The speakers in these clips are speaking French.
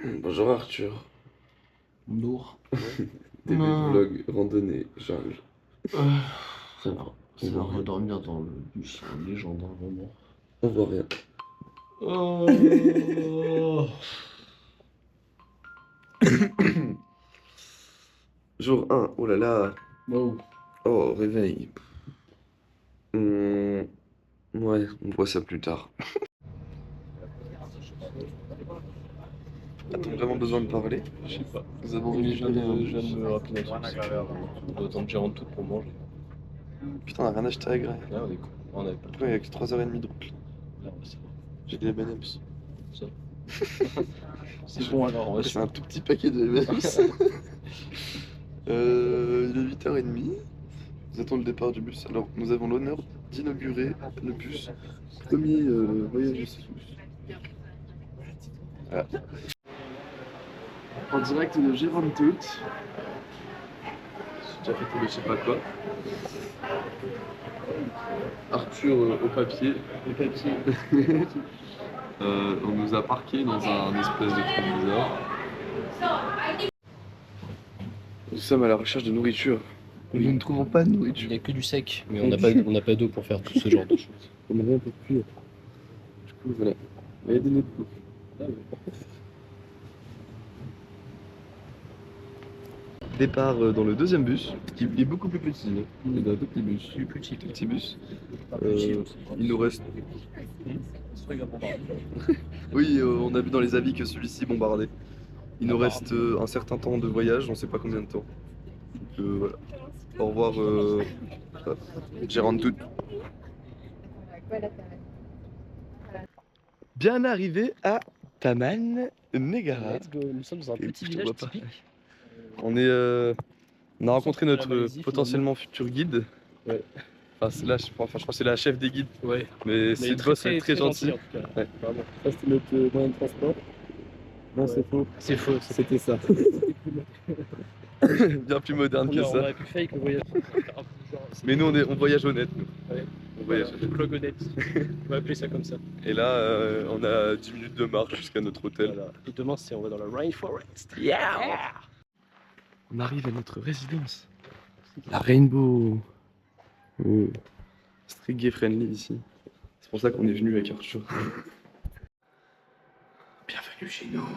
Bonjour Arthur. Lourd. TV vlog, randonnée, jungle. Ça va redormir dans le bus, une légende, hein, vraiment. On voit rien. Oh. Jour 1, oh là là. Wow. Oh, réveil. Ouais, on voit ça plus tard. A-t-on vraiment besoin de parler? Je sais pas. Nous avons Mais récupéré un je viens bus. de me rappeler un truc, c'est qu'on doit attendre Gérard tout pour manger. Putain, on a rien acheté à Grey. Là, on est con. On avait pas Ouais, il y a que 3h30 de route. là, c'est bon. J'ai des M&M's. Ça. C'est bon alors, ouais, C'est un tout petit paquet de M&M's. Il est 8h30. Nous attendons le départ du bus. Alors, nous avons l'honneur d'inaugurer le bus. Premier voyage Sius. Voilà. En direct de Jérôme Tout. J'ai déjà fait le je sais pas quoi. Arthur au papier. le papier. On nous a parqué dans un espèce de truc bizarre. Nous sommes à la recherche de nourriture. Oui. Nous ne trouvons pas de Il nourriture. n'y a que du sec, mais on n'a pas d'eau pour faire tout ce genre de choses. On n'a rien pour cuire. Du coup, voilà. Il y a des notes. Départ dans le deuxième bus, qui est beaucoup plus petit. Hein. C'est un tout petit bus. Plus petit. Tout petit bus. Petit. Il nous reste. Oui, on a vu dans les avis que celui-ci bombardé. Il nous reste un certain temps de voyage, on sait pas combien de temps. Donc voilà. Au revoir, Gérard Tout. Bien arrivé à Taman Negara. Let's go. Nous sommes dans un Et petit je te village vois pas. typique. On a rencontré de la notre Malaisie, potentiellement futur guide. Ouais. Enfin, je crois que c'est la chef des guides. Ouais. Mais c'est une boss très gentille. En tout cas. Ouais. Vraiment. Ça, c'était notre moyen de transport. Non, c'est faux. C'est faux. C'était ça. Bien plus moderne que On ça. aurait pu fake le voyage. Mais nous, on voyage honnête. Nous. Ouais. On voyage Le blog honnête. On va appeler ça comme ça. Et là, on a 10 minutes de marche jusqu'à notre hôtel. Voilà. Et demain, on va dans la rainforest. Yeah. On arrive à notre résidence. La Rainbow. C'est très gay friendly ici. C'est pour ça qu'on est venu avec Arthur. Bienvenue chez nous.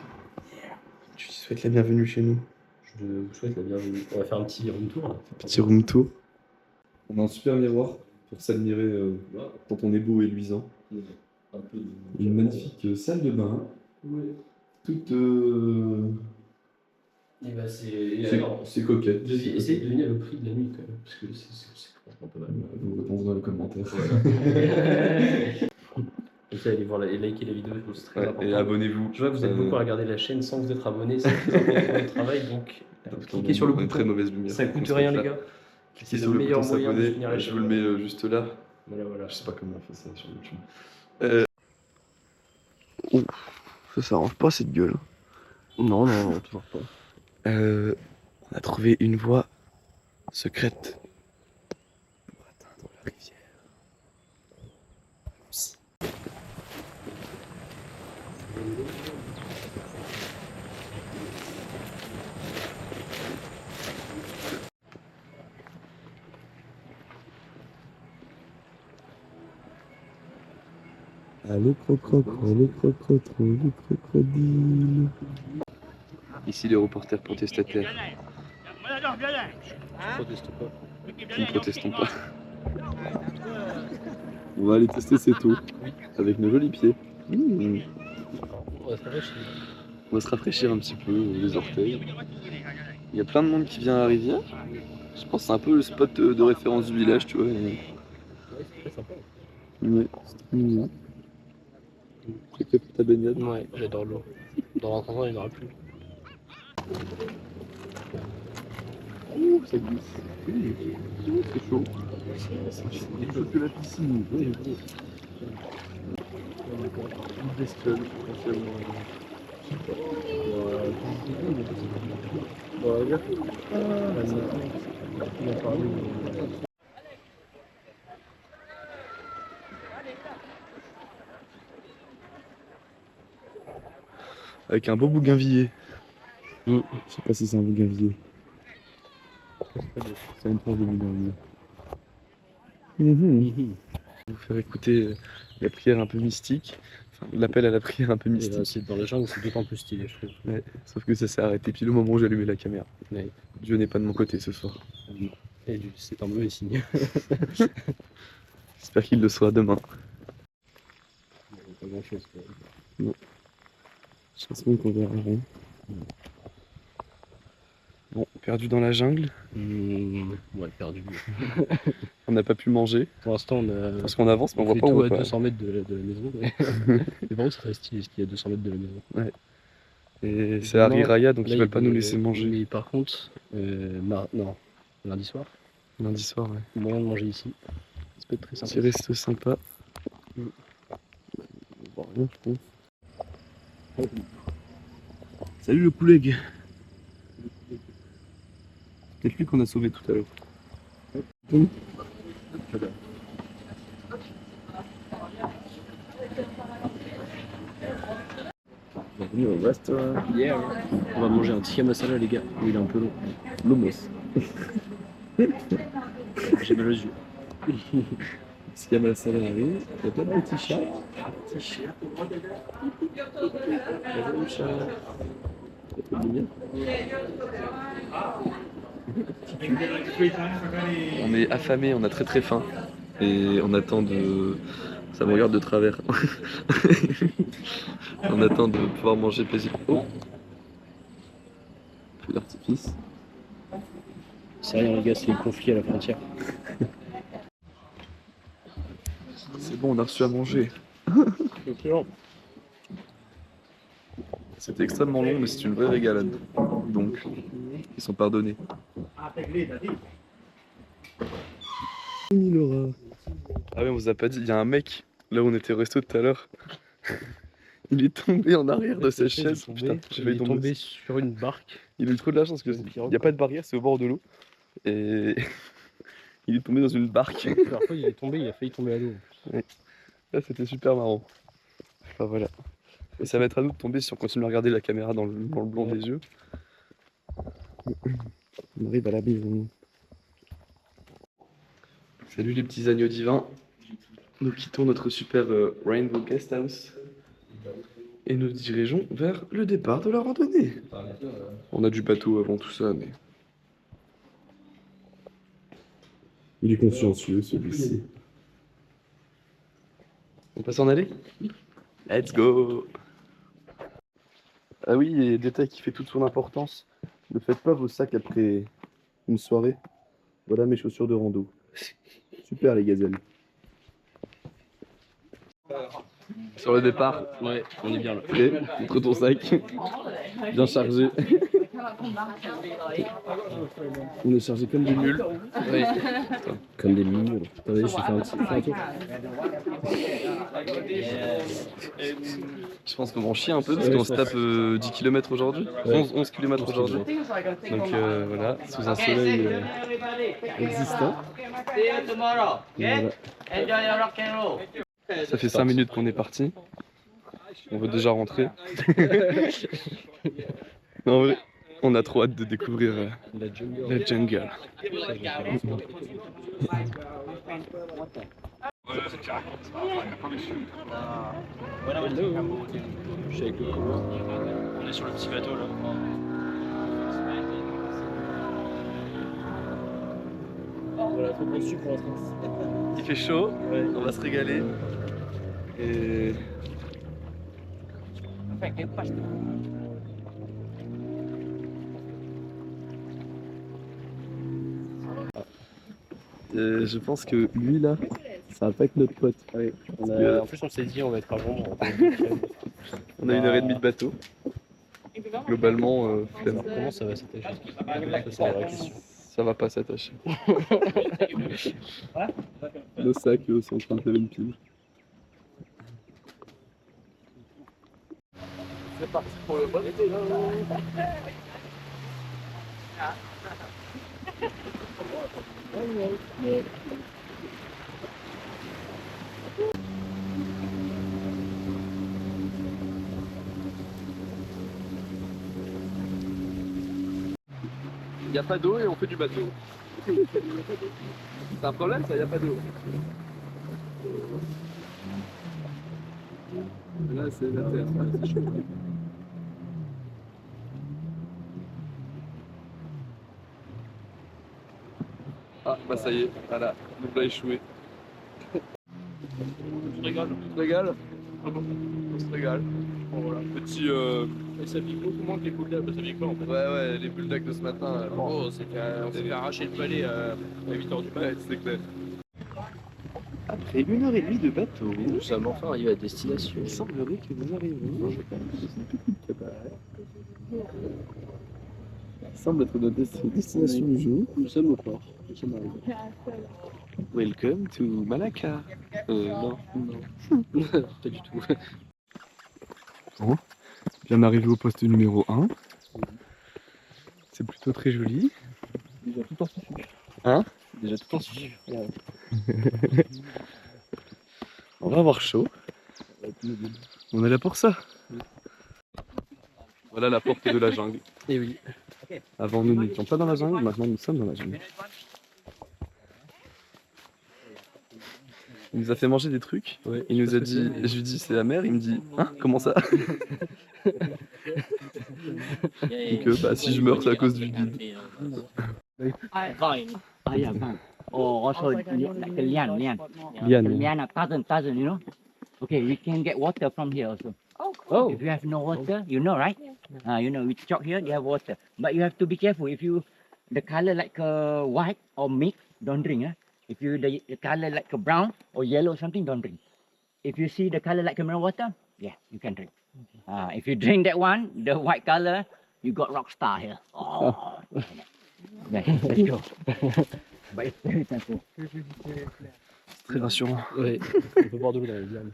Yeah. Tu souhaites la bienvenue chez nous. Je vous souhaite la bienvenue. On va faire un petit room tour là. Petit room tour. On a un super miroir pour s'admirer quand on est beau et luisant. Un peu de... Une magnifique salle de bain. Ouais. Toute. Et bah c'est coquette. Essayez de deviner le prix de la nuit quand même. Parce que c'est franchement pas mal. Vos réponses dans les commentaires. Ok, allez voir et liker la vidéo, c'est très important. Et abonnez-vous. Je vois que vous êtes beaucoup à regarder la chaîne sans vous être abonné, c'est très important pour le travail, donc cliquez sur le bouton. Très mauvaise lumière. Ça coûte rien les gars. Cliquez C'est sur le le meilleur bouton moyen de s'abonner. soutenir la Je chaîne. vous le mets juste là. Voilà. Je sais pas comment on fait ça sur YouTube. Ça s'arrange pas cette gueule. Non, toujours pas. On a trouvé une voie secrète pour atteindre la rivière. Le crocodile. Ici les reporters protestataires. Je proteste pas. Nous ne protestons pas. On va aller tester cette eau avec nos jolis pieds. On va se rafraîchir un petit peu les orteils. Il y a plein de monde qui vient à la rivière. Je pense que c'est un peu le spot de référence du village, tu vois. Ouais, c'est très sympa. Ouais, c'est très mignon. C'est que pour ta baignade. Ouais, j'adore l'eau. Dans 30 ans, il n'y en aura plus. Ouh, ça glisse. C'est chaud. C'est chaud que la piscine. Oui. Une bestiole, potentiellement. Regarde. On a parlé de... avec un beau bougainvillier. Mm. Je sais pas si c'est un bougainvillier. C'est une tranche de bougainvillier. Mhm. Vous faire écouter la prière un peu mystique, enfin l'appel à la prière un peu Et mystique. c'est dans les jungles, c'est d'autant plus stylé, je trouve. Ouais, sauf que ça s'est arrêté pile au moment où j'ai allumé la caméra. Ouais. Dieu n'est pas de mon côté ce soir. Et c'est un mauvais signe. J'espère qu'il le soit demain. Pas grand chose. Chancement qu'on verra rien. Bon, perdu dans la jungle, Ouais, perdu. on n'a pas pu manger. Pour l'instant, on a. Parce qu'on avance, mais on voit fait pas où tout on à va. 200 mètres de la maison. Mais, mais par contre, c'est très stylé ce qu'il y a à 200 mètres de la maison. Et c'est Harry Raya, donc ils veulent pas nous laisser manger. Mais par contre, non, lundi soir, Lundi soir, ouais. moyen de manger ici. Ça peut être très sympa. Petit resto sympa. Bon, rien, je pense. Salut le pouleg. C'est lui qu'on a sauvé tout à l'heure. Bienvenue au restaurant. Yeah. On va manger un tikka masala, les gars. Oui, il est un peu long. Lomos. J'ai mal aux yeux. S'il y a mal salé arrive, il y a plein de petits chats. Bonjour chat. Ça fait bien. On est affamé, on a très très faim. Et on attend de. Ça me regarde de travers. On attend de pouvoir manger paisiblement. Oh. Feu d'artifice. C'est rien, les gars, c'est le conflit à la frontière. C'est bon, on a reçu à manger. C'était extrêmement long, mais c'est une vraie régalade. Donc, ils sont pardonnés. Laura. Ah oui, on vous a pas dit, il y a un mec, là où on était au resto tout à l'heure. Il est tombé en arrière de sa chaise. Putain, Il est tombé sur une barque. Il a eu trop de la chance parce qu'il n'y a pas de barrière, c'est au bord de l'eau. Et il est tombé dans une barque. Parfois, il est tombé, il a failli tomber à l'eau. Là, c'était super marrant. Enfin voilà. Et ça va être à nous de tomber si on continue à regarder la caméra dans le blanc des yeux. On arrive à la maison. Salut les petits agneaux divins. Nous quittons notre super Rainbow Guest House. Et nous dirigeons vers le départ de la randonnée. On a du bateau avant tout ça, mais... Il est consciencieux, celui-ci. On peut s'en aller? Let's go! Ah oui, et détail qui fait toute son importance. Ne faites pas vos sacs après une soirée. Voilà mes chaussures de rando. Super les gazelles. Sur le départ, Ouais, on est bien là. prêt, montre ton sac, bien chargé. On est chargé comme des mules. Ouais. Comme des mules. Attendez, je vais faire un tour. Je pense qu'on va en chier un peu parce qu'on se tape 10 km aujourd'hui, 11 km aujourd'hui. Donc voilà, sous un soleil existant. Voilà. Ça fait 5 minutes qu'on est parti. On veut déjà rentrer. Mais en vrai, on a trop hâte de découvrir la jungle. Je suis avec le copain. On est sur le petit bateau là. Voilà, trop conçu pour l'instant. Il fait chaud, on va se régaler. Et... je pense que lui là, ça va pas être notre pote. Ouais. En plus, on s'est dit on va être avant. On a 1h30 de bateau. Globalement, flemme. Comment ça va s'attacher? Ça, c'est la vraie question. Ça va pas s'attacher. Nos sacs sont en train de faire une pile. C'est parti pour le bateau. n'y a pas d'eau et on fait du bateau. C'est un problème ça, il n'y a pas d'eau. Là c'est la terre, c'est chaud. Ah bah ça y est, voilà, le plat échoué. On se régale. On se régale. On se régale. Bon, voilà. Petit Et ça pique beaucoup moins que les bulldogs, ça pique pas en fait. ouais, les bulldogs de ce matin. Oh, on s'est fait arracher le palais à 8h du matin. Ouais, c'est clair. Après 1h30 de bateau, Nous sommes enfin arrivés à destination. il semblerait que nous arrivons. Il semble être notre destination du jour. Nous sommes au port. Nous sommes arrivés. Welcome to Malacca. Non. Pas du tout. Bon, je viens d'arriver au poste numéro 1. C'est plutôt très joli. Déjà tout en sucre. Hein? Déjà tout en sucre. On va avoir chaud. On est là pour ça. Voilà la porte de la jungle. Et oui. Avant nous n'étions pas dans la jungle, maintenant nous sommes dans la jungle. Il nous a fait manger des trucs. Ouais, Il nous a parce que dit, je lui dis c'est la mer, il me dit hein, comment ça? Donc bah, si je meurs c'est à cause du guide. Vine. Yeah, vine. Or also like a lian. Liane. Lian are thousand, you know. Okay, we can get water from here also. Oh, cool. If you have no water, you know, right? You know, we chalk here, you have water. But you have to be careful. If you, the color like white or mixed, don't drink. If you, the color like a brown or yellow or something, don't drink. If you see the color like mineral water, yeah, you can drink. If you drink that one, the white color, you got rock star here. Oh. Yeah, let's go. But it's very simple. Très rassurant. Ouais, on peut boire de l'eau dans les lianes.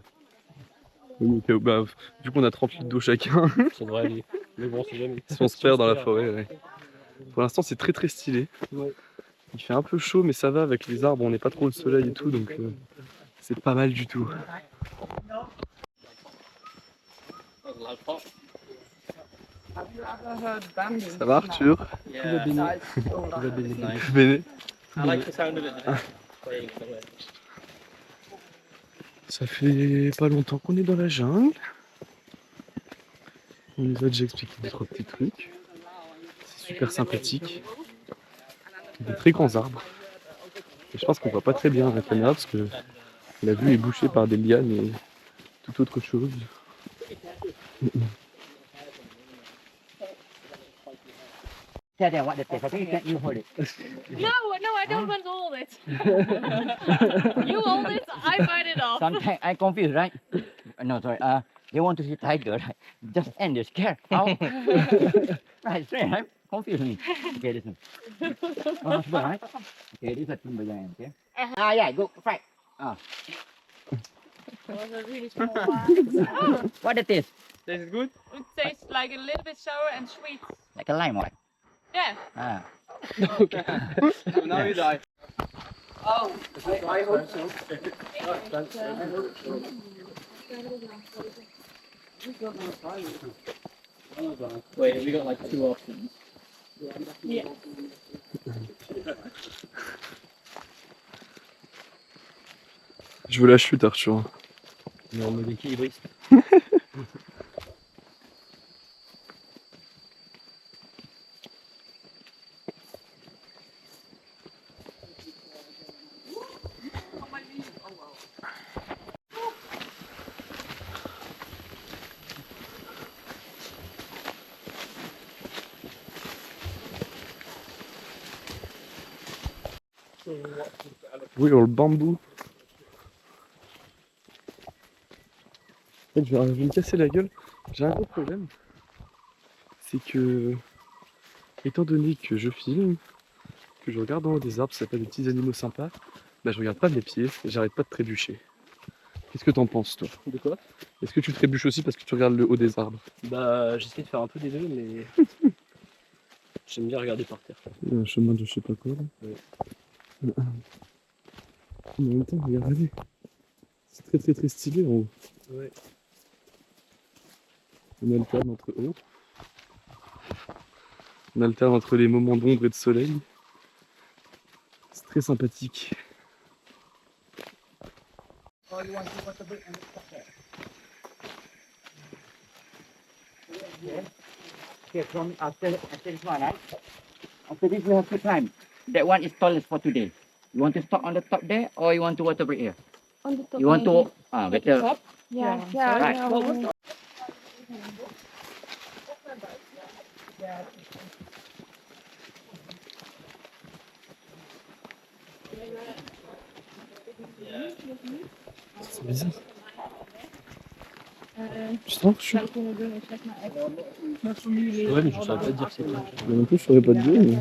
Bah, vu qu'on a 30 litres d'eau chacun, Ça devrait aller. Mais bon, c'est jamais. si on se perd dans la forêt. Ouais. Pour l'instant c'est très stylé. Ouais. Il fait un peu chaud mais ça va avec les arbres, on n'est pas trop au soleil et tout donc c'est pas mal du tout. Ça va Arthur? Yeah. Nice. Béné. I like the sound of it. Ça fait pas longtemps qu'on est dans la jungle. On nous a déjà expliqué 2-3 petits trucs. C'est super sympathique. Des très grands arbres. Et je pense qu'on voit pas très bien avec la caméra parce que la vue est bouchée par des lianes et toute autre chose. Tell them what the taste. I think you hold it. No, I don't want to hold it. You hold it, I bite it off. Sometimes I confused, right? No, sorry. They want to see tiger, right? Just end, they're scared. How? Right, straight, right? Confuse me. Okay, this one. Oh, good, right? Okay, this is a timber giant, okay? Yeah, go, right. That was a really small one. What it is? It tastes like a little bit sour and sweet. Like a lime, right? Yeah. So now you die. Oh, I hope so. Wait, we got like 2 options. yeah. Je veux la chute Arthur. Mais en mode équilibriste. Oui, dans le bambou. En fait, je vais me casser la gueule. J'ai un gros problème. C'est que, étant donné que je filme, que je regarde en haut des arbres, ça s'appelle des petits animaux sympas, bah je regarde pas mes pieds et j'arrête pas de trébucher. Qu'est-ce que t'en penses toi? De quoi? Est-ce que tu trébuches aussi parce que tu regardes le haut des arbres? Bah, j'essaie de faire un peu des deux, mais. J'aime bien regarder par terre. Il y a un chemin de je sais pas quoi là. Ouais. En même temps, regardez. C'est très stylé en haut. Ouais. On a le calme entre eux. On alterne entre les moments d'ombre et de soleil. C'est très sympathique. Or you want to water break and stop there. Okay, from after this one, right? After this, we have to climb. That one is tallest for today. You want to stop on the top there, or you want to water break here? On the top. You want to better. top? Yeah, yeah. Right. Yeah. C'est bizarre. Tu sens chaud? Ouais, mais je saurais pas te dire c'est quoi. Moi non plus, je saurais pas te dire. Mais...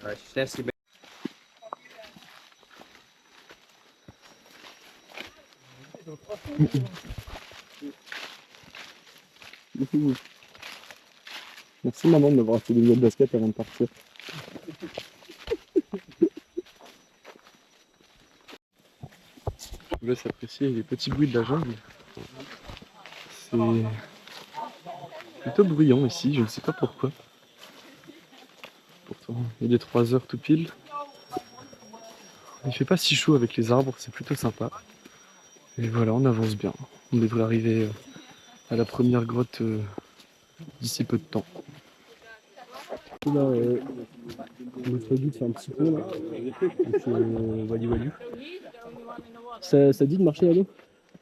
Ouais, c'est assez bête. Merci maman de m'avoir acheté des billets de basket avant de partir. Je vous laisse apprécier les petits bruits de la jungle. C'est plutôt bruyant ici, je ne sais pas pourquoi. Pourtant, il est 3 heures tout pile. Il fait pas si chaud avec les arbres, c'est plutôt sympa. Et voilà, on avance bien. On devrait arriver à la première grotte d'ici peu de temps. Là, notre guide fait un petit pont là. Wally Walou. Ça dit de marcher à l'eau?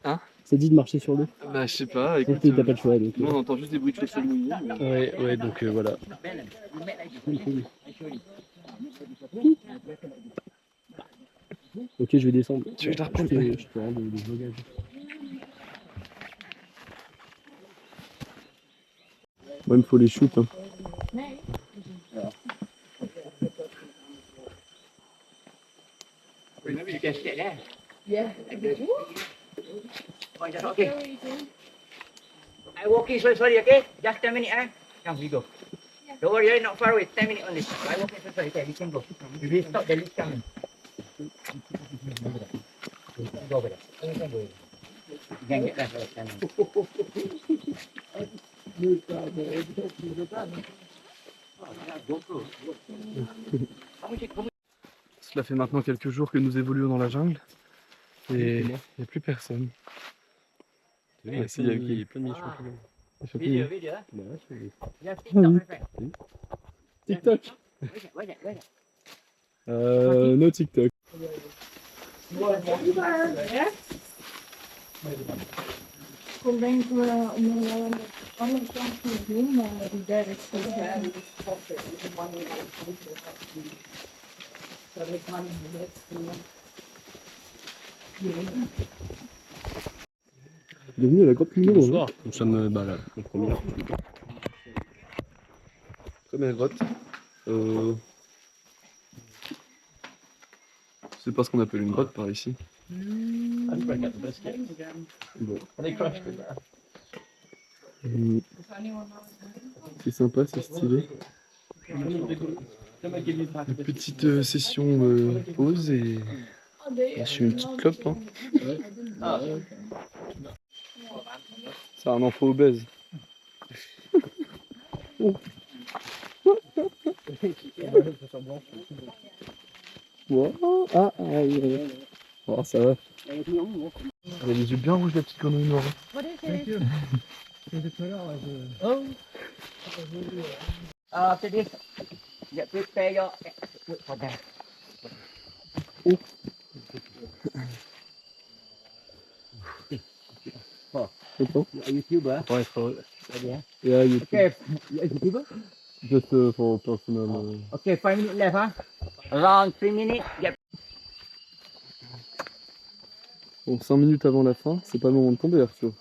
Hein? Ça dit de marcher sur l'eau? Bah je sais pas, écoute, t'as pas le choix donc. Moi on entend juste des bruits de chaussures mouillées. Mais... Ouais, donc voilà. Ok, je vais descendre. Tu veux que je la reprenne? Je te rends des bagages. Moi il me faut les shoots. Hein. Maybe you can sit there. Yeah. Okay. I walking slowly, okay? Just 10 minutes, eh? Come, we go. Don't worry, not far away. 10 minutes only. I walking slowly, okay? We can go. If we stop, the lift coming. Go over there. You can go. You can get that. Cela fait maintenant quelques jours que nous évoluons dans la jungle et il n'y a plus personne. Il y a plein de nichons. Video, hein? TikTok. Where's that? No TikTok. Kon denken we om een andere kant te doen, maar die derde is goed. Bienvenue à la grotte numéro 1. Bonsoir, nous sommes là, la première. Première grotte. C'est pas ce qu'on appelle une grotte par ici. Bon. C'est sympa, c'est stylé. Une petite session pause et je suis une petite clope. Hein. C'est un enfant obèse. Wow. Ah, oh, ça va. Elle a les yeux bien rouges, la petite connerie noire. What is it? After this, you prepare your food for that. Content? You're a YouTuber? Ouais, faut... Yeah, you Okay, you're a YouTuber? just for personal. Okay, 5 minutes left, huh? Around 3 minutes, get Bon, 5 minutes avant la fin, c'est pas le moment de tomber, Arthur.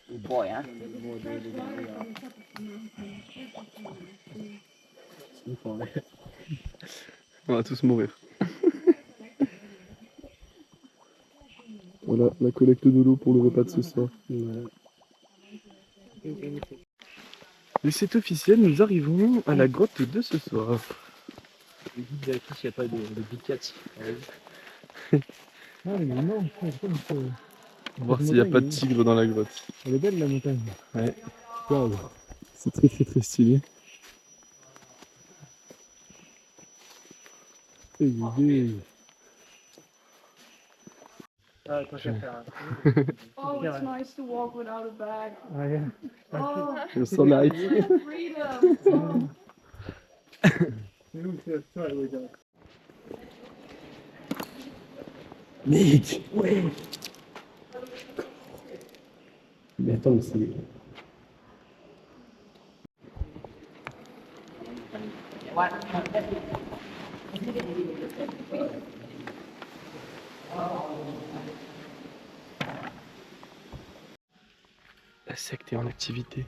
Good boy, hein? On va tous mourir. Voilà, la collecte de l'eau pour le repas de ce soir. Voilà. Et c'est officiel, nous arrivons à la grotte de ce soir. Vérifie s'il n'y a pas de big cats. Ah, mais non, On va voir s'il n'y a pas de tigre dans la grotte. elle est belle la montagne. Ouais. Waouh. C'est très très très stylé. C'est idée. Oh, it's nice to walk without a bag. Ah, yeah. Oh, Le sunlight. freedom. Mec. Mais attends, mais c'est. La secte est en activité.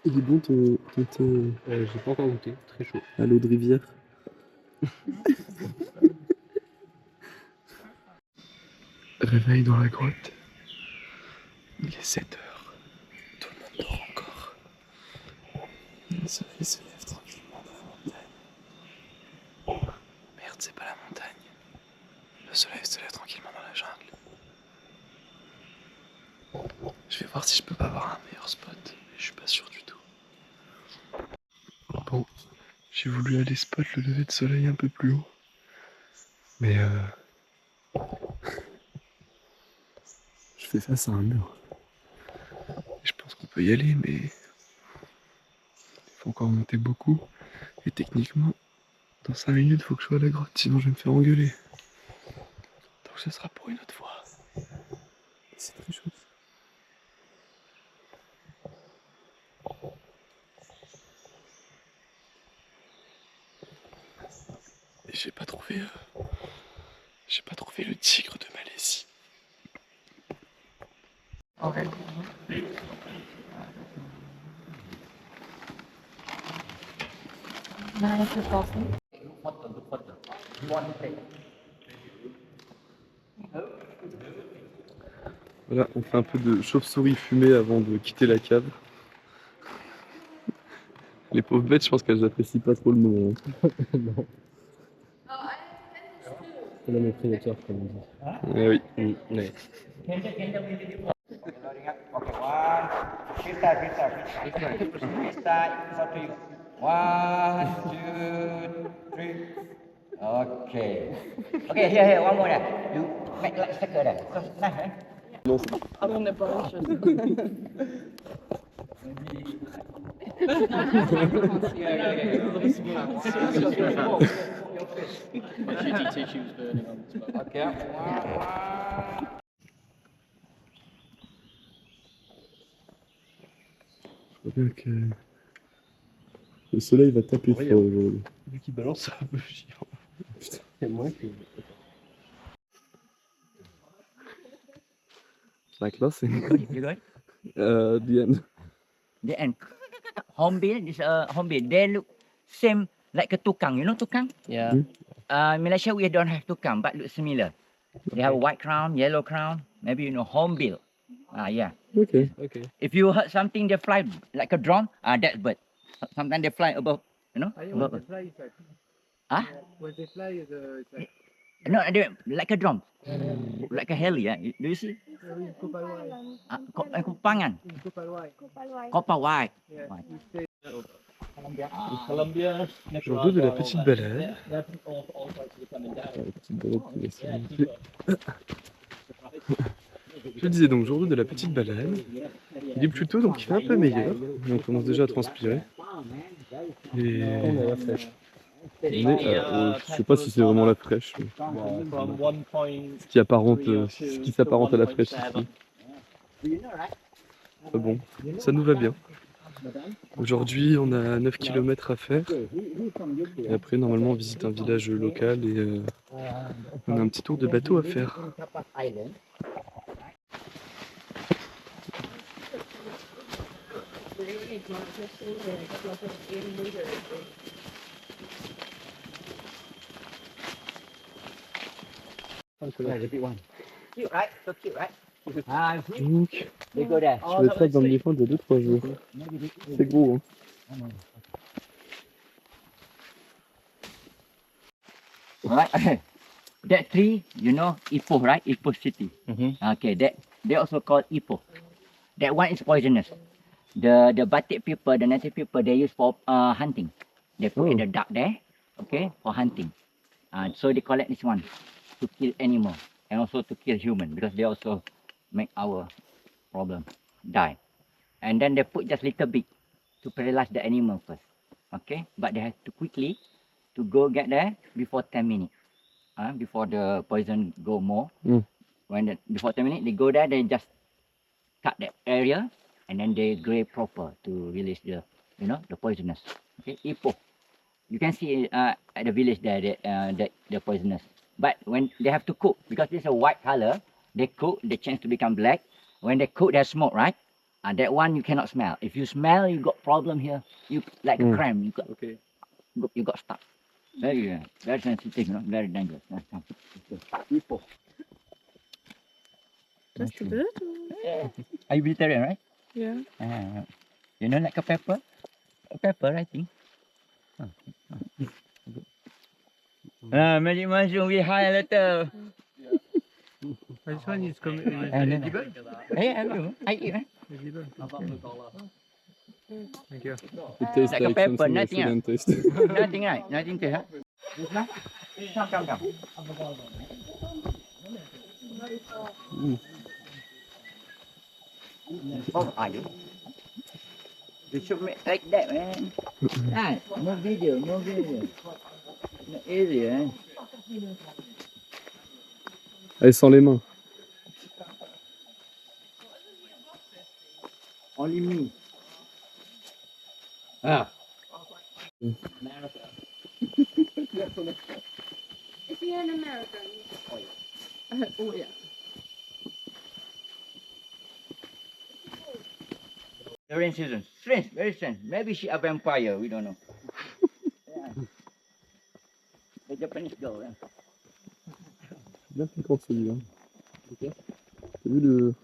Il est bon ton thé J'ai pas encore goûté, très chaud. à l'eau de rivière. Réveil dans la grotte. Il est 7 heures. Tout le monde dort encore. Le soleil se lève tranquillement dans la montagne. Merde, c'est pas la montagne. Le soleil se lève tranquillement dans la jungle. Je vais voir si je peux pas avoir un meilleur spot. Mais je suis pas sûr du tout. Bon, j'ai voulu aller spot le lever de soleil un peu plus haut. Mais je fais face à un mur. Je pense qu'on peut y aller, mais il faut encore monter beaucoup. Et techniquement, dans 5 minutes, il faut que je sois à la grotte, sinon je vais me faire engueuler. Donc ce sera pour une autre fois. C'est très chouette. Et j'ai pas trouvé le tigre de Malaisie. Voilà, on fait un peu de chauve-souris fumée avant de quitter la cave. Les pauvres bêtes, je pense qu'elles apprécient pas trop le moment. C'est l'homme est prédateur, comme on dit. Eh oui. Ouais. Okay, one. Freestyle. It's up to you. 1, 2, 3. Okay. Okay, here, one more there. You make like sticker there. So, nice, right? I'm on the bunch. Okay. Je vois bien que le soleil va taper Ouais, fort aujourd'hui. Vu qu'il balance, c'est un peu chiant. Putain. Il y a moins que. La classe, c'est You good? the end. The end. Hornbill is a hornbill. They look same like a tukang. You know tukang? Yeah. In Malaysia we don't have tukang, but look similar. They have a white crown, yellow crown. Maybe you know hornbill. Yeah. Ok. Okay. If you heard something, they fly like a drone. That's bird. Sometimes they fly above. You know? Above. Huh? When they fly, it's like No, they like a drum, like a heli. Yeah. Do you see? Kupangan, copper white. Yeah. Colombia. Jour 2 de la petite balade. La petite balade qui va s'arrêter. Je disais donc, jour 2 de la petite balade. Il est plus tôt, donc il fait un peu meilleur. On commence déjà à transpirer. Et On est à la fraîche. on est je sais pas si c'est vraiment la fraîche. Mais ce qui s'apparente à la fraîche ici. Ah bon, ça nous va bien. Aujourd'hui, on a 9 km à faire. Et après, normalement, on visite un village local et on a un petit tour de bateau à faire. Cute, right? So cute, right? Donc, They go there. je vais être là dans le défendre de 2-3 jours. C'est gros, hein. Alright. That tree, you know, Ipoh, right? Ipoh city. Okay, that they also call Ipoh. That one is poisonous. The Batik people, the native people, they use for hunting. They put in the dark there, okay, for hunting. So they collect this one to kill animal and also to kill human because they also make our problem die. And then they put just little bit to paralyze the animal first, okay. But they have to quickly to go get there before 10 minutes. Before the poison go more. When before 10 minutes, they go there, they just cut that area and then they grave proper to release the, you know, the poisonous. Okay, Ipoh. You can see at the village there the poisonous. But when they have to cook, because it's a white color, they cook, they change to become black. When they cook, there's smoke, right? And that one you cannot smell. If you smell, you got problem here. You like a cramp. You got stuck. Very sensitive, you know, very dangerous. Ipoh. Just a bit. Are you vegetarian, right? Yeah. You know, like a pepper? A pepper, I think. Magic mushroom, we high later. This one is edible. I eat, right? Edible. Thank you. It tastes Like a like pepper, something I nothing, shouldn't taste. Nothing, right? Nothing to huh? This one? Come. Oh, are you? You should make like that, man. Right, more video. Not easy, man. Elle sent les mains. Only me. Ah. Is he an American? Oh yeah. The rain season. Strange, very strange. Maybe she a vampire, we don't know. Yeah. The Japanese girl, yeah. Bien piquant celui-là. Ok. T'as vu le.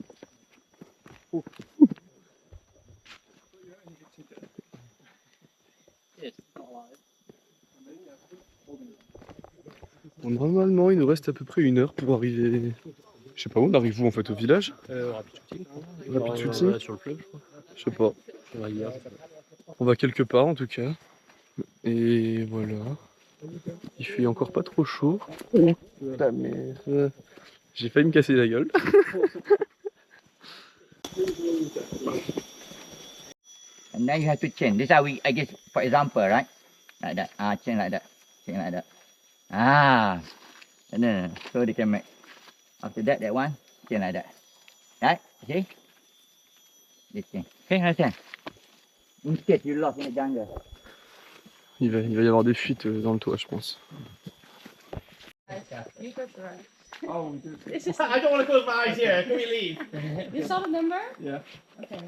Bon, normalement, il nous reste à peu près 1 heure pour arriver. Je sais pas où, on arrive où en fait, au village? Rapid Shooting. Sur le fleuve, je crois. Je sais pas. Sur la rivière. On va quelque part en tout cas. Et voilà. Il fait encore pas trop chaud. Putain, mais. J'ai failli me casser la gueule. And then you have to change. This how we, I guess, for example, right? Like that. Change like that. Change like that. No. So they can make. After that, that one, change like that. Right? See? This thing. Okay, understand? In case you lost in the jungle. Il va y avoir des fuites dans le toit, je pense. You go first. Oh, This is. I don't want to close my eyes here. Can we leave? You saw the number? Yeah. Okay.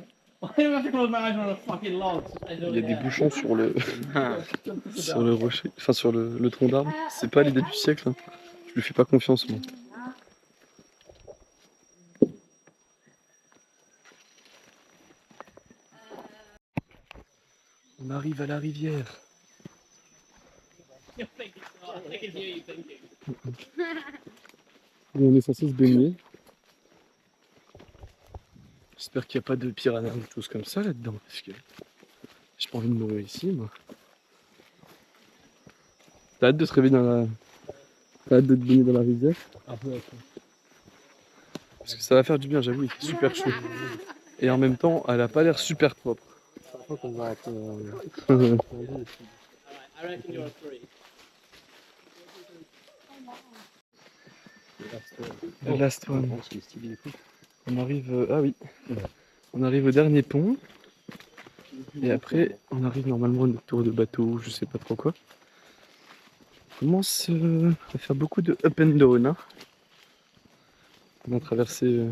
Why do I have to close my eyes on a fucking log? Il y a des bouchons sur le sur le rocher, enfin sur le tronc d'arbre. C'est pas l'idée du siècle. Hein. Je lui fais pas confiance moi. On arrive à la rivière. Où on est censé se baigner. J'espère qu'il n'y a pas de piranha ou de choses comme ça là-dedans, parce que j'ai pas envie de mourir ici, moi. T'as hâte de te réveiller dans la... T'as hâte de te baigner dans la rivière? Parce que ça va faire du bien, j'avoue, il fait super chaud. Et en même temps, elle a pas l'air super propre. I reckon you're free. The last one. On arrive... ah oui. On arrive au dernier pont. Et après, on arrive normalement à notre tour de bateau, je sais pas trop quoi. On commence à faire beaucoup de up and down. Hein. On a traversé,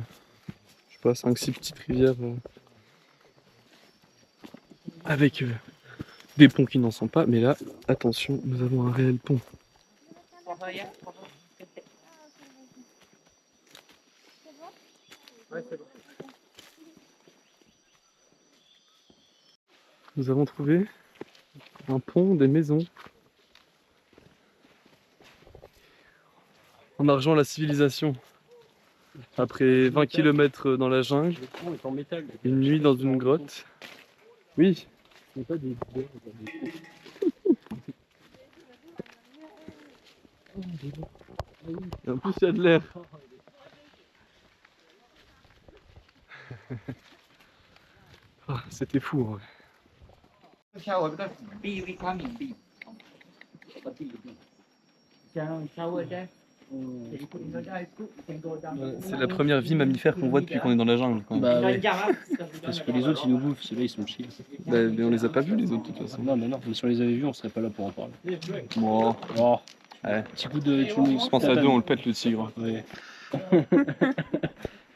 je sais pas, 5-6 petites rivières avec des ponts qui n'en sont pas. Mais là, attention, nous avons un réel pont. Nous avons trouvé un pont des maisons. En argent la civilisation. Après 20 km dans la jungle, Le pont est en métal. une nuit dans une grotte. Oui, Ce n'est pas des et en plus il y a de l'air. Ah, c'était fou en vrai. Shower because bee we come in bee. Shower there. You put in the dive, you can go down. C'est la première vie mammifère qu'on voit depuis qu'on est dans la jungle. Quand même. Bah ouais. Parce que les autres ils nous bouffent, ceux-là ils sont chill. Bah, mais on les a pas vus les autres de toute façon. Non, mais non, mais si on les avait vus, on serait pas là pour en parler. Bon, Oh, ouais. petit coup de. Tu nous Je pense à deux, on le pète le tigre. Ouais,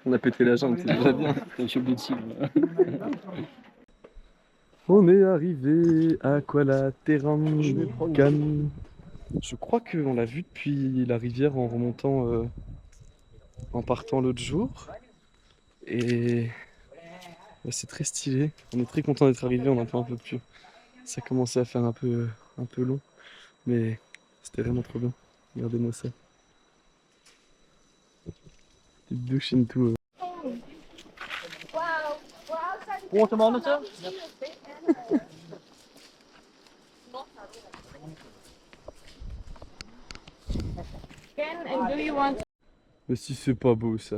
On a pété la jungle, c'est déjà bien. t'as un de tigre. On est arrivé à Kuala Terengganu. Je crois qu'on l'a vu depuis la rivière en remontant, en partant l'autre jour. Et ouais, c'est très stylé. On est très content d'être arrivé, on attend un peu plus. Ça commençait à faire un peu long, mais c'était vraiment trop bien. Regardez-moi ça. Petite douche et tout. Water monitor? Ken, and do you want Mais si c'est pas beau ça.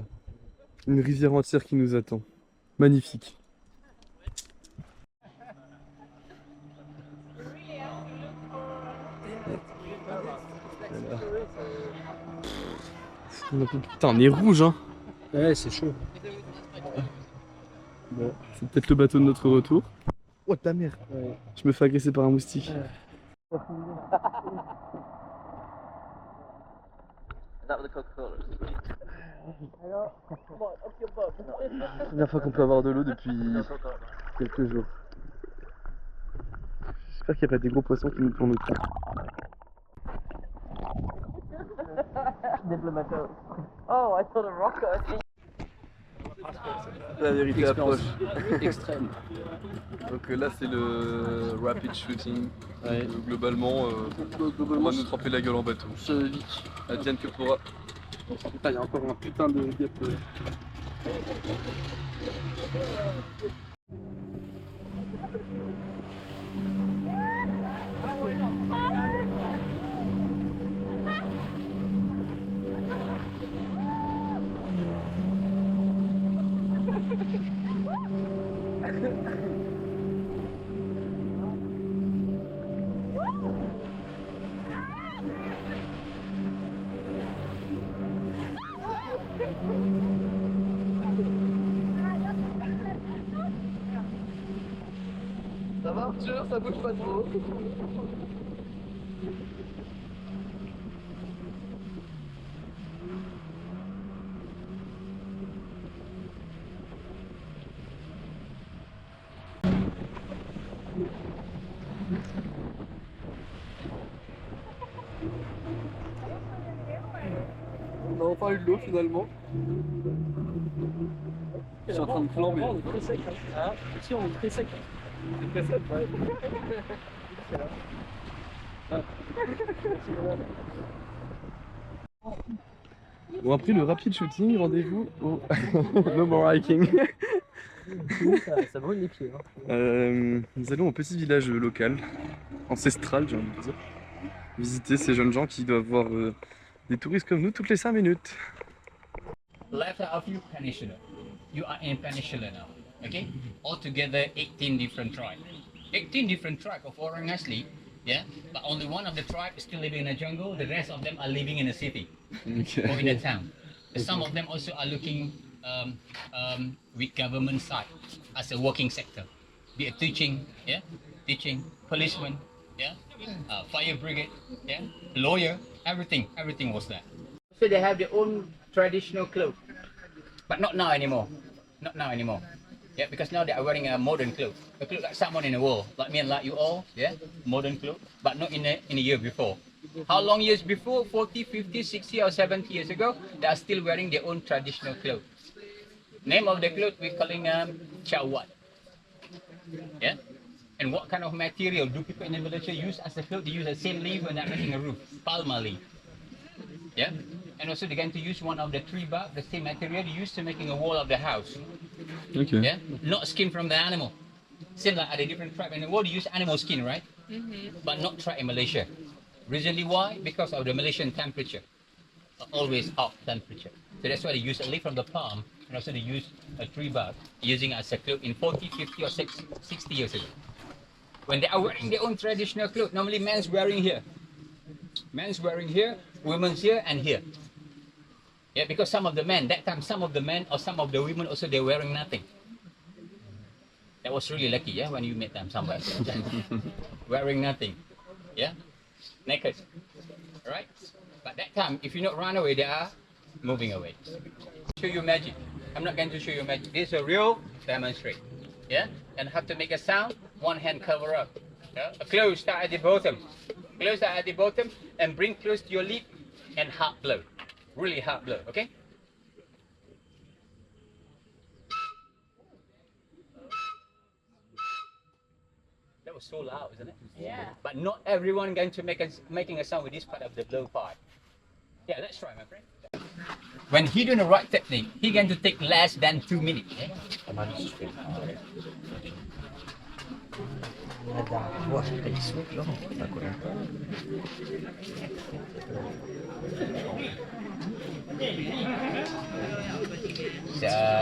Une rivière entière qui nous attend. Magnifique. Voilà. Putain, on est rouge hein. Ouais, c'est chaud. Bon, c'est peut-être le bateau de notre retour. Oh ta mère. Ouais. Je me fais agresser par un moustique. Première fois qu'on peut avoir de l'eau depuis quelques jours. J'espère qu'il n'y a pas des gros poissons qui nous tournent autour. Oh, I thought a rocket. La vérité approche. Extrême. Donc là c'est le rapid shooting. Ouais. Globalement, on va nous tremper la gueule en bateau. Advienne que pourra. Putain, il y a encore un putain de guêpe. Ça va Arthur, ça bouge pas trop. On a enfin eu de l'eau finalement. Je suis en train de flamber. On est très sec. Hein. Si, on est très sec. C'est très sec, ouais. Bon, après le rapid shooting, rendez-vous au No More Hiking. Ça brûle les pieds. Hein. Nous allons au petit village local, ancestral j'ai envie de dire, visiter ces jeunes gens qui doivent voir des touristes comme nous toutes les 5 minutes. Left of you peninsula. You are in peninsula now. Okay? Altogether 18 different tribes. 18 different tribes of Orang Asli. Yeah? But only one of the tribes is still living in the jungle. The rest of them are living in the city or in the town. Some of them also are looking with government side as a working sector. Be it teaching, yeah? Teaching, policeman, yeah? Fire brigade, yeah? Lawyer, everything was there. So they have their own traditional clothes. But not now anymore. Not now anymore. Yeah, because now they are wearing a modern clothes. They look like someone in the world, like me and like you all. Yeah, modern clothes, but not in a year before. How long years before? 40, 50, 60 or 70 years ago, they are still wearing their own traditional clothes. Name of the clothes we're calling Chawat. Yeah, and And what kind of material do people in the military use as a cloth? They use the same leaf when they're making a roof, palma leaf. Yeah? And also they're going to use one of the tree bark, the same material used to making a wall of the house. Ok. Yeah? Not skin from the animal. Same like other different tribes in the world, you use animal skin, right? But not tribe in Malaysia. Reasonly why? Because of the Malaysian temperature. Always hot temperature. So that's why they use a leaf from the palm, and also they use a tree bark, using as a cloak in 40, 50 or 60 years ago. When they are wearing their own traditional clothes, normally men's wearing here. Men's wearing here, women's here and here. Yeah, because some of the men, that time some of the men or some of the women also they're wearing nothing. That was really lucky, yeah, when you met them somewhere. Wearing nothing. Yeah? Naked. Alright? But that time, if you not run away, they are moving away. Show you magic. I'm not going to show you magic. This is a real demonstrate. Yeah? And have to make a sound, one hand cover up. Yeah? Close, start at the bottom. Close start at the bottom and bring close to your lip and hard blow. Really hard blow, okay? That was so loud, isn't it? Yeah. But not everyone going to making a sound with this part of the blow part. Yeah, let's try, my friend. When he doing the right technique, he going to take less than 2 minutes. Yeah?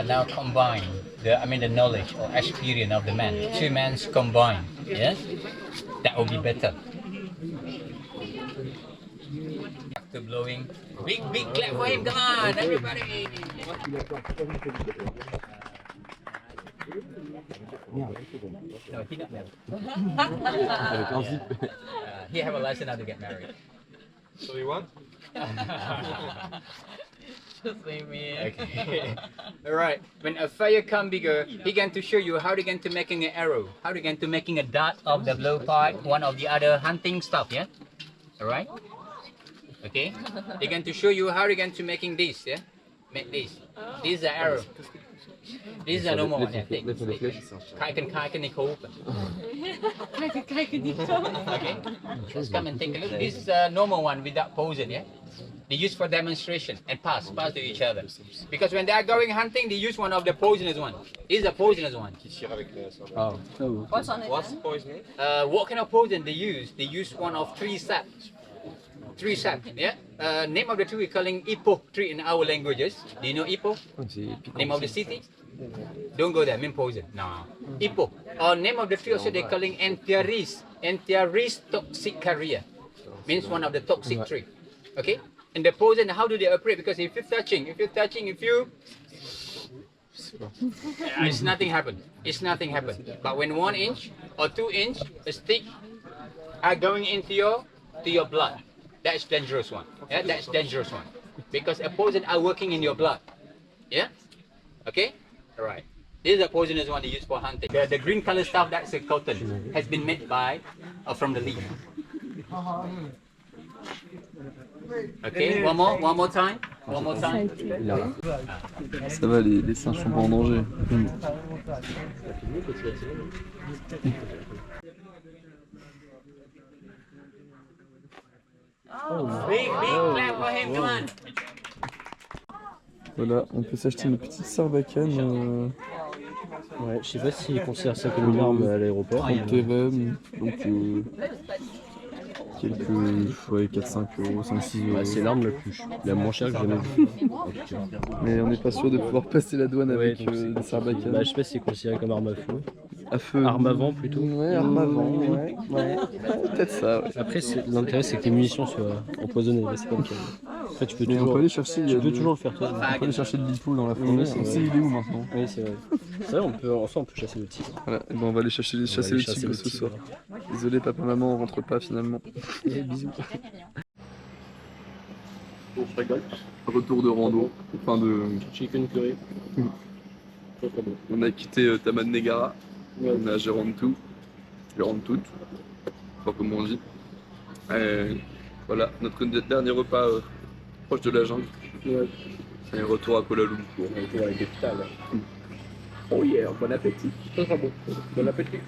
Now combine the knowledge or experience of the man. Two men's combined. Yes, that will be better. After blowing, big clap for him. Come on, everybody. No, he not married. He have a license now to get married. So you want? Just leave me. Okay. Alright. When a fire come bigger, he going to show you how they going to making an arrow, how they going to making a dart of the blow pipe, one of the other hunting stuff, yeah? Alright? Okay? They're going to show you how they're going to making this, yeah? Make this. This is an arrow. This is a normal one, yeah. Take. Kai can open. Okay? Let's come and take a look. This is a normal one without posing, yeah? They use for demonstration and pass to each other. Because when they are going hunting, they use one of the poisonous one. This is a poisonous one. What's on it? What's poison? What kind of poison they use? They use one of 3 sap. 3 sap, yeah? Name of the tree we're calling Ipoh tree in our languages. Do you know Ipoh? Name of the city? Don't go there, mean poison. No. Ipoh. Or name of the tree also they're calling Antiaris. Antiaris toxicaria. Means one of the toxic tree. Okay? And the poison, how do they operate? Because if you're touching, it's nothing happen. It's nothing happen. But when 1 inch or 2 inch a stick are going into your blood, that's dangerous one. Yeah, that's dangerous one. Because a poison are working in your blood. Yeah? Okay? Alright. This is a poisonous one they use for hunting. The green color stuff, that's a cotton. Has been made by from the leaf. Okay, one more time. Ça va, les singes sont pas en danger. Big clap for him, come on. Voilà, on peut s'acheter une petite sarbacane. Ouais, je sais pas s'ils considèrent ça comme une arme à l'aéroport. 30 TRM, donc quelques 4-5 euros, 5-6 euros. Ouais, c'est l'arme la moins chère que j'ai jamais vue. Mais on n'est pas sûr de pouvoir passer la douane avec donc des sarbacanes. Bah, je sais pas si c'est considéré comme arme à feu. À feu. Arme à vent plutôt. Ouais, arme à vent, ouais. Peut-être ça, ouais. Après, l'intérêt c'est que tes munitions soient empoisonnées. Là, c'est pas le cas. Après, tu peux Mais on toujours, peut aller chercher, tu peux toujours le faire toi. on peut aller chercher de l'hippo dans la forêt. Oui, c'est On sait vrai. il est où maintenant. Oui, c'est vrai. C'est vrai, on peut chasser le tigre. Voilà, et ben on va aller chasser le tigre ce soir. Désolé papa maman, on rentre pas finalement. Et bisous. Retour de rando, enfin de... Chicken curry. Très très bon. On a quitté Taman Negara, on est à Gerontou, je sais pas comment on dit. Et voilà, notre dernier repas proche de la jungle. Et retour à Kuala Lumpur. Retour à la capitale. Oh yeah, bon appétit. Très très bon. Bon appétit.